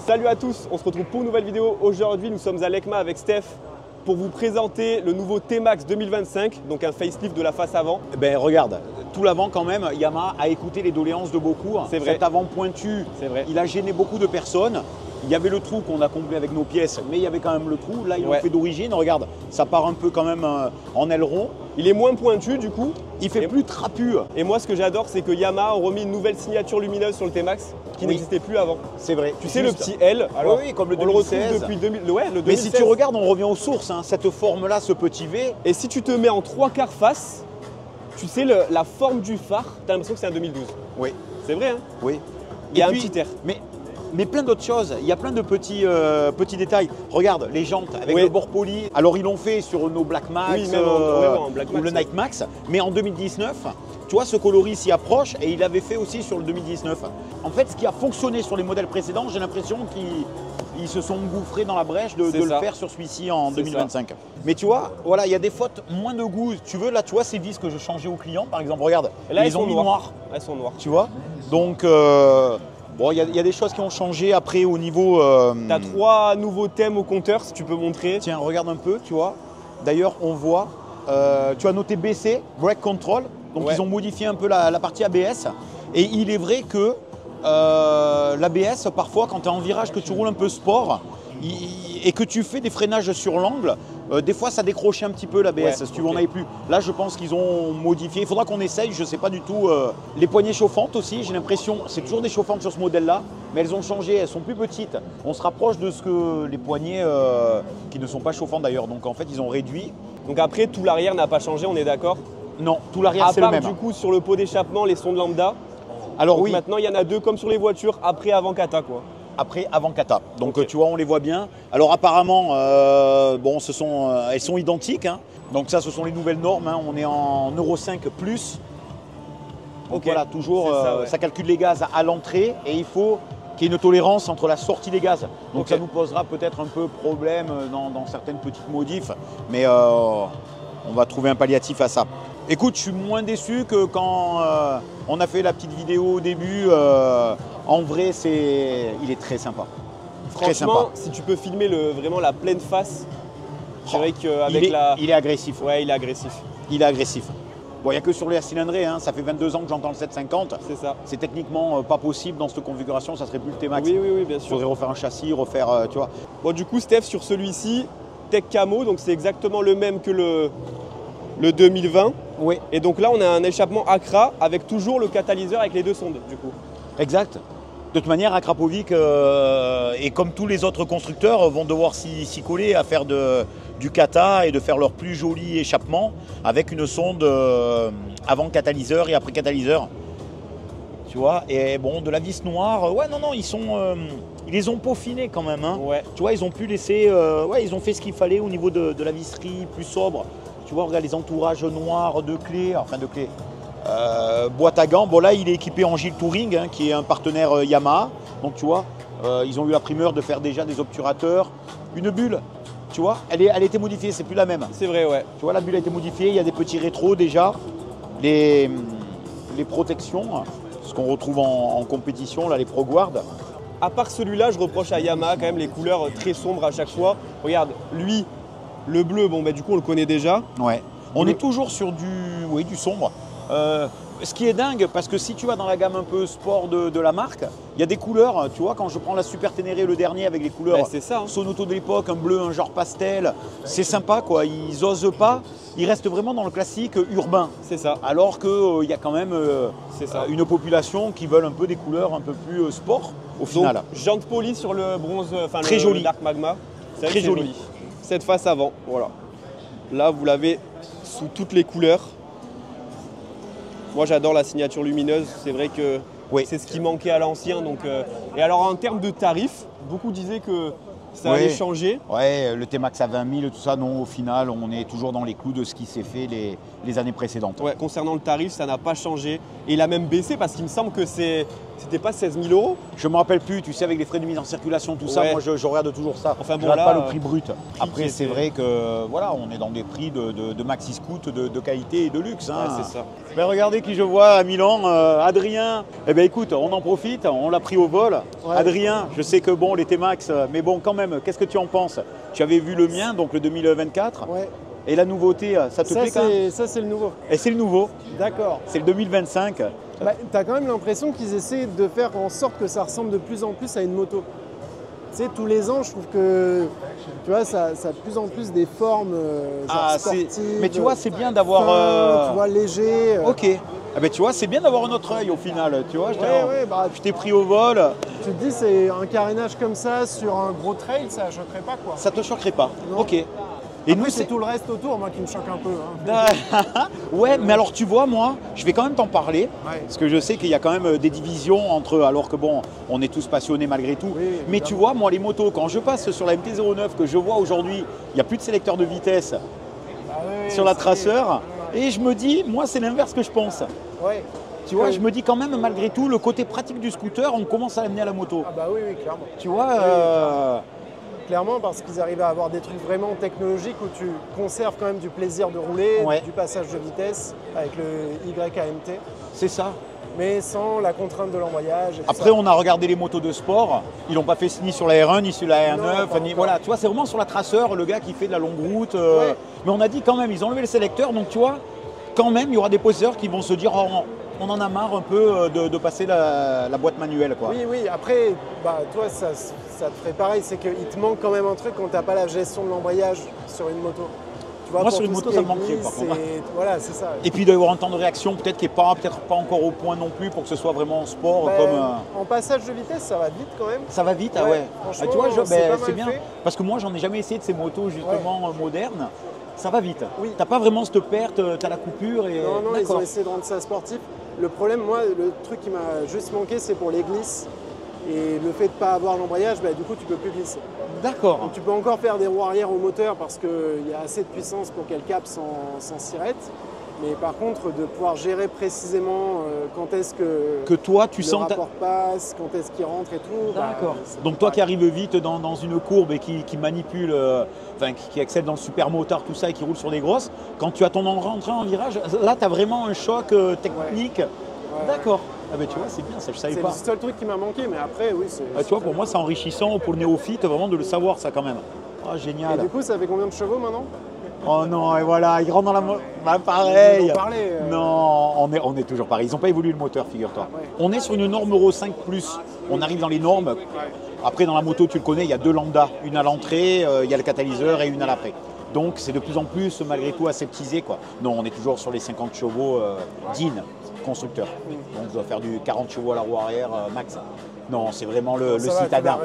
Salut à tous, on se retrouve pour une nouvelle vidéo. Aujourd'hui, nous sommes à l'EICMA avec Steph pour vous présenter le nouveau T-Max 2025, donc un facelift de la face avant. Ben regarde, tout l'avant quand même, Yamaha a écouté les doléances de beaucoup. C'est vrai. Cet avant pointu, C'est vrai. il a gêné beaucoup de personnes. Il y avait le trou qu'on a comblé avec nos pièces, mais il y avait quand même le trou. Là, ils l'ont fait d'origine. Regarde, ça part un peu quand même en aileron. Il est moins pointu du coup. Il fait plus trapu. Et moi, ce que j'adore, c'est que Yamaha a remis une nouvelle signature lumineuse sur le T-Max qui n'existait plus avant. C'est vrai. Tu sais, le petit L, alors, oui, comme le 2016. On le retrouve depuis 2000, ouais, le 2016. Mais si tu regardes, on revient aux sources. Hein, cette forme-là, ce petit V. Et si tu te mets en 3/4 face, tu sais, la forme du phare, tu as l'impression que c'est un 2012. Oui. C'est vrai, hein? Oui. Il y a un petit air. Mais plein d'autres choses, il y a plein de petits détails. Regarde, les jantes avec le bord poli. Alors ils l'ont fait sur nos Black Max, en Black ou Max, le Nike Max, mais en 2019, tu vois, ce coloris s'y approche et il l'avait fait aussi sur le 2019. En fait, ce qui a fonctionné sur les modèles précédents, j'ai l'impression qu'ils se sont engouffrés dans la brèche de le faire sur celui-ci en 2025. Ça. Mais tu vois, voilà, il y a des fautes, moins de goût. Tu veux, là, tu vois, ces vis que je changeais aux clients, par exemple, regarde, et là, ils ont mis noir. Elles sont noires. Tu vois, donc... bon, il y a des choses qui ont changé après au niveau… Tu as 3 nouveaux thèmes au compteur, si tu peux montrer. Tiens, regarde un peu, tu vois. D'ailleurs, on voit, tu as noté BC, Brake Control. Donc, ils ont modifié un peu la partie ABS. Et il est vrai que l'ABS, parfois, quand tu es en virage, que tu roules un peu sport et que tu fais des freinages sur l'angle, des fois, ça décrochait un petit peu l'ABS, si tu veux, on n'avait plus. Là, je pense qu'ils ont modifié. Il faudra qu'on essaye, je ne sais pas du tout. Les poignées chauffantes aussi, j'ai l'impression, c'est toujours des chauffantes sur ce modèle-là, mais elles ont changé, elles sont plus petites. On se rapproche de ce que les poignées qui ne sont pas chauffantes d'ailleurs. Donc, en fait, ils ont réduit. Donc après, tout l'arrière n'a pas changé, on est d'accord? Non, tout l'arrière, c'est le même. Du coup, sur le pot d'échappement, les sondes lambda. Alors donc oui. Maintenant, il y en a 2 comme sur les voitures, après, avant kata, quoi. Après, avant kata. Donc tu vois, on les voit bien. Alors apparemment, bon, elles sont identiques. Hein. Donc ça, ce sont les nouvelles normes. Hein. On est en Euro 5+. Donc voilà, toujours, ça calcule les gaz à l'entrée et il faut qu'il y ait une tolérance entre la sortie des gaz. Donc ça nous posera peut-être un peu problème dans certaines petites modifs. Mais on va trouver un palliatif à ça. Écoute, je suis moins déçu que quand on a fait la petite vidéo au début. En vrai, il est très sympa. Franchement, si tu peux filmer vraiment la pleine face, c'est vrai qu'avec il est agressif. Ouais, il est agressif. Il est agressif. Bon, il n'y a que sur les cylindrés, hein. Ça fait 22 ans que j'entends le 750. C'est ça. C'est techniquement pas possible dans cette configuration, ça serait plus le T-Max. Oui, bien sûr. Il faudrait refaire un châssis, refaire, tu vois. Bon, du coup, Steph, sur celui-ci, Tech Camo, donc c'est exactement le même que le 2020. Oui. Et donc là, on a un échappement Acra avec toujours le catalyseur avec les 2 sondes, du coup. Exact. De toute manière, Akrapovic et comme tous les autres constructeurs vont devoir s'y coller à faire du kata et de faire leur plus joli échappement avec une sonde avant catalyseur et après catalyseur. Tu vois, et bon, de la vis noire, ouais, non, ils les ont peaufinés quand même. Hein. Ouais. Tu vois, ils ont pu laisser, ils ont fait ce qu'il fallait au niveau de la visserie plus sobre. Tu vois, regarde les entourages noirs de clés, boîte à gants. Bon, là, il est équipé en Gilles Touring, hein, qui est un partenaire Yamaha. Donc, tu vois, ils ont eu la primeur de faire déjà des obturateurs. Une bulle, tu vois, elle a été modifiée, c'est plus la même. C'est vrai, ouais. Tu vois, la bulle a été modifiée. Il y a des petits rétros déjà. Les protections, ce qu'on retrouve en compétition, là, les ProGuard. À part celui-là, je reproche à Yamaha quand même les couleurs très sombres à chaque fois. Regarde, lui, le bleu, bon, du coup, on le connaît déjà. Ouais. On est toujours sur du sombre. Ce qui est dingue, parce que si tu vas dans la gamme un peu sport de la marque, il y a des couleurs, tu vois, quand je prends la Super Ténéré le dernier avec les couleurs Sonoto de l'époque, un bleu, un genre pastel, c'est sympa quoi, ils osent pas, ils restent vraiment dans le classique urbain. C'est ça. Alors qu'il y a quand même une population qui veulent un peu des couleurs un peu plus sport au final. Donc, jante polie sur le bronze, très joli. Le Dark Magma, c'est très joli. Cette face avant, voilà. Là, vous l'avez sous toutes les couleurs. Moi, j'adore la signature lumineuse. C'est vrai que c'est ce qui manquait à l'ancien. Et alors, en termes de tarifs, beaucoup disaient que ça allait changer. Ouais, le T-Max à 20 000, tout ça, non, au final, on est toujours dans les clous de ce qui s'est fait les années précédentes. Ouais, concernant le tarif, ça n'a pas changé. Et il a même baissé parce qu'il me semble que c'est C'était pas 16 000 €? Je me rappelle plus, tu sais, avec les frais de mise en circulation, tout ça, moi je regarde toujours ça. Enfin bon, je regarde là, pas le prix brut. Après, c'est vrai que voilà, on est dans des prix de maxi scoot, de qualité et de luxe. Hein. Ouais, c'est ça. Mais regardez qui je vois à Milan, Adrien. Eh bien écoute, on en profite, on l'a pris au vol. Ouais. Adrien, je sais que bon, les T-Max, mais bon quand même, qu'est-ce que tu en penses? Tu avais vu le mien, donc le 2024. Ouais. Et la nouveauté, ça te plaît quand même? Ça, c'est le nouveau. Et c'est le nouveau. D'accord. C'est le 2025. Bah, tu as quand même l'impression qu'ils essaient de faire en sorte que ça ressemble de plus en plus à une moto. Tu sais, tous les ans, je trouve que tu vois, ça a de plus en plus des formes sportives. Mais tu vois, c'est bien d'avoir. Tu vois, léger. Ok. Ah ben, tu vois, c'est bien d'avoir un autre œil au final. Tu vois, je t'ai pris au vol. Tu te dis, c'est un carénage comme ça sur un gros trail, ça ne choquerait pas quoi. Ça te choquerait pas. Non. Ok. Et nous, c'est tout le reste autour, moi, qui me choque un peu. Hein. Ouais, mais alors tu vois, moi, je vais quand même t'en parler, parce que je sais qu'il y a quand même des divisions entre eux, alors que bon, on est tous passionnés malgré tout. Oui, mais tu vois, moi, les motos, quand je passe sur la MT-09, que je vois aujourd'hui, il n'y a plus de sélecteur de vitesse sur la traceur, et je me dis, moi, c'est l'inverse que je pense. Ouais. Tu vois, je me dis quand même, malgré tout, le côté pratique du scooter, on commence à l'amener à la moto. Ah bah oui, clairement. Tu vois, clairement, parce qu'ils arrivent à avoir des trucs vraiment technologiques où tu conserves quand même du plaisir de rouler, du passage de vitesse avec le YAMT. C'est ça. Mais sans la contrainte de l'embrayage. Après, on a regardé les motos de sport. Ils l'ont pas fait ni sur la R1, ni sur la R9. Ni, voilà, tu vois, c'est vraiment sur la traceur, le gars qui fait de la longue route. Mais on a dit quand même, ils ont enlevé le sélecteur. Donc, tu vois, quand même, il y aura des possesseurs qui vont se dire, oh, on en a marre un peu de passer la boîte manuelle. Quoi. Oui. Après, toi, ça te ferait pareil. C'est qu'il te manque quand même un truc quand tu n'as pas la gestion de l'embrayage sur une moto. Tu vois, moi, sur une moto, ça me manquerait par contre. Voilà, c'est ça. Et puis, il doit y avoir un temps de réaction peut-être qui n'est pas encore au point non plus pour que ce soit vraiment sport. En passage de vitesse, ça va vite quand même. Ça va vite, ouais. Franchement, tu vois, c'est bien. Fait. Parce que moi, j'en ai jamais essayé de ces motos justement modernes. Ça va vite. Oui. T'as pas vraiment cette perte, t'as la coupure et. Non, ils ont essayé de rendre ça sportif. Le problème, moi, le truc qui m'a juste manqué, c'est pour les glisses. Et le fait de ne pas avoir l'embrayage, du coup, tu peux plus glisser. D'accord. Donc tu peux encore faire des roues arrière au moteur parce qu'il y a assez de puissance pour qu'elle capte sans sirette. Mais par contre, de pouvoir gérer précisément quand est-ce que toi, tu le sens rapport passe, quand est-ce qu'il rentre et tout. D'accord. Donc toi qui arrives vite dans une courbe et qui manipule, qui accède dans le super motard, tout ça, et qui roule sur des grosses, quand tu as ton entrée en virage, là, tu as vraiment un choc technique. Ouais. D'accord. Ah ben tu vois, c'est bien, ça je savais pas. C'est le seul truc qui m'a manqué, mais après, oui, c'est... tu vois, pour moi, c'est enrichissant pour le néophyte, vraiment de le savoir, ça, quand même. Ah, génial. Et du coup, ça fait combien de chevaux, maintenant? Oh non, et voilà, il rentre dans la moto. Pareil. Ils ont parlé, Non, on est toujours pareil. Ils n'ont pas évolué le moteur, figure-toi. Ouais. On est sur une norme Euro 5+. On arrive dans les normes. Ouais. Après, dans la moto, tu le connais, il y a 2 lambda. Une à l'entrée, il y a le catalyseur et une à l'après. Donc, c'est de plus en plus, malgré tout, aseptisé, quoi. Non, on est toujours sur les 50 chevaux DIN, constructeur. Donc, on doit faire du 40 chevaux à la roue arrière max. Non, c'est vraiment le citadin.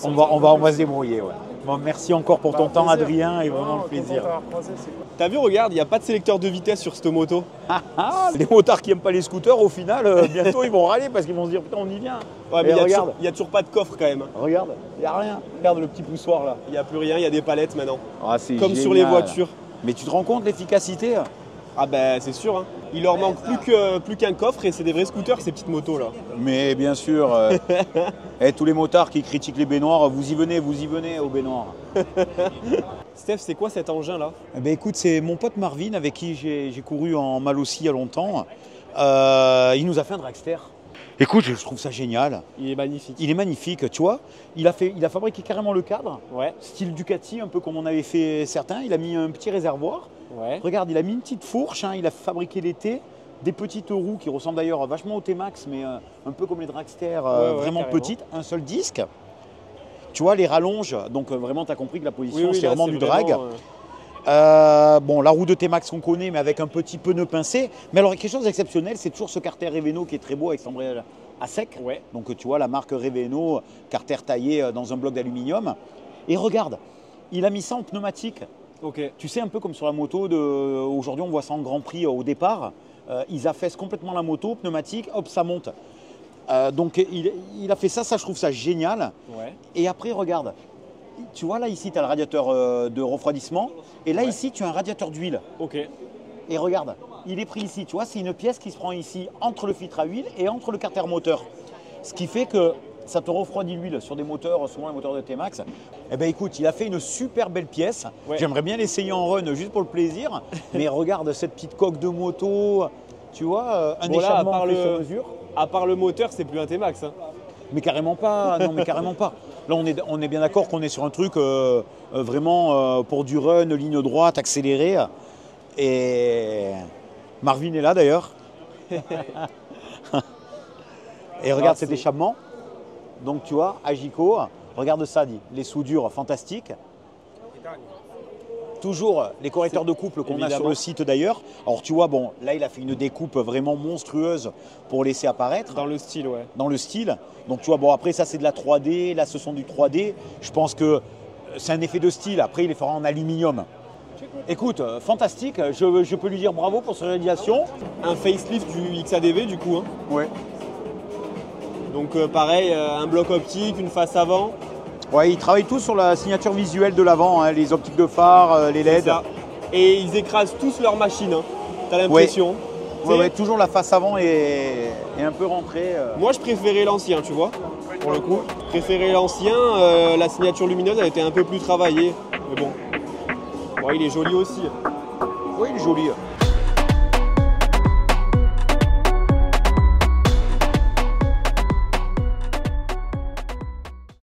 On va se débrouiller, ouais. Bon, merci encore pour ton temps, Adrien, et vraiment le plaisir. T'as vu, regarde, il n'y a pas de sélecteur de vitesse sur cette moto. Les motards qui n'aiment pas les scooters, au final, bientôt ils vont râler parce qu'ils vont se dire putain, on y vient. Ouais, mais il n'y a toujours pas de coffre quand même. Regarde, il n'y a rien. Regarde le petit poussoir là. Il n'y a plus rien, il y a des palettes maintenant. Ah, c'est comme génial. Sur les voitures. Mais tu te rends compte l'efficacité? Ah ben c'est sûr, hein. Il leur manque plus qu'un coffre et c'est des vrais scooters ces petites motos là. Mais bien sûr, tous les motards qui critiquent les baignoires, vous y venez aux baignoires. Steph, c'est quoi cet engin là? Écoute, c'est mon pote Marvin avec qui j'ai couru en Malossie il y a longtemps. Il nous a fait un dragster. Écoute, je trouve ça génial. Il est magnifique. Il est magnifique, tu vois. Il a fabriqué carrément le cadre, style Ducati, un peu comme on avait fait certains. Il a mis un petit réservoir. Ouais. Regarde, il a mis une petite fourche, il a fabriqué l'été, des petites roues qui ressemblent d'ailleurs vachement au T-Max, mais un peu comme les dragsters, vraiment petites, un seul disque. Tu vois, les rallonges, donc vraiment tu as compris que la position c'est vraiment du drag. Bon, la roue de T-Max qu'on connaît, mais avec un petit pneu pincé. Mais alors, quelque chose d'exceptionnel, c'est toujours ce carter Reveno qui est très beau avec son embrayage à sec. Ouais. Donc, tu vois, la marque Reveno, carter taillé dans un bloc d'aluminium. Et regarde, il a mis ça en pneumatique. Okay. Tu sais, un peu comme sur la moto, aujourd'hui, on voit ça en Grand Prix au départ. Ils affaissent complètement la moto, pneumatique, hop, ça monte. Donc, il a fait ça, je trouve ça génial. Ouais. Et après, regarde. Tu vois, là, ici, tu as le radiateur de refroidissement. Et là, ici, tu as un radiateur d'huile. Ok. Et regarde, il est pris ici. Tu vois, c'est une pièce qui se prend ici entre le filtre à huile et entre le carter moteur. Ce qui fait que ça te refroidit l'huile sur des moteurs, souvent les moteurs de T-Max. Eh bien écoute, il a fait une super belle pièce. Ouais. J'aimerais bien l'essayer en run juste pour le plaisir. Mais regarde cette petite coque de moto, tu vois, un échappement fait sur mesure. À part le moteur, c'est plus un T-Max. Hein. Mais carrément pas, non mais carrément pas. Là on est bien d'accord qu'on est sur un truc vraiment pour du run, ligne droite, accéléré. Et Marvin est là d'ailleurs. Et regarde cet échappement. Donc tu vois, Agico, regarde ça, les soudures fantastiques. Toujours les correcteurs de couple qu'on a sur le site d'ailleurs. Alors tu vois, bon, là il a fait une découpe vraiment monstrueuse pour laisser apparaître. Dans le style, ouais. Dans le style. Donc tu vois, bon après ça c'est de la 3D, là ce sont du 3D. Je pense que c'est un effet de style. Après il les fera en aluminium. Écoute, fantastique. Je peux lui dire bravo pour sa réalisation. Un facelift du XADV du coup. Hein. Ouais. Donc pareil, un bloc optique, une face avant. Ouais, ils travaillent tous sur la signature visuelle de l'avant, hein, les optiques de phare, les LED. Et ils écrasent tous leurs machines, hein. T'as l'impression. Ouais, toujours la face avant est un peu rentrée. Moi je préférais l'ancien, tu vois, pour le coup. Je préférais l'ancien, la signature lumineuse elle était un peu plus travaillée. Mais bon, il est joli aussi. Oui, il est joli.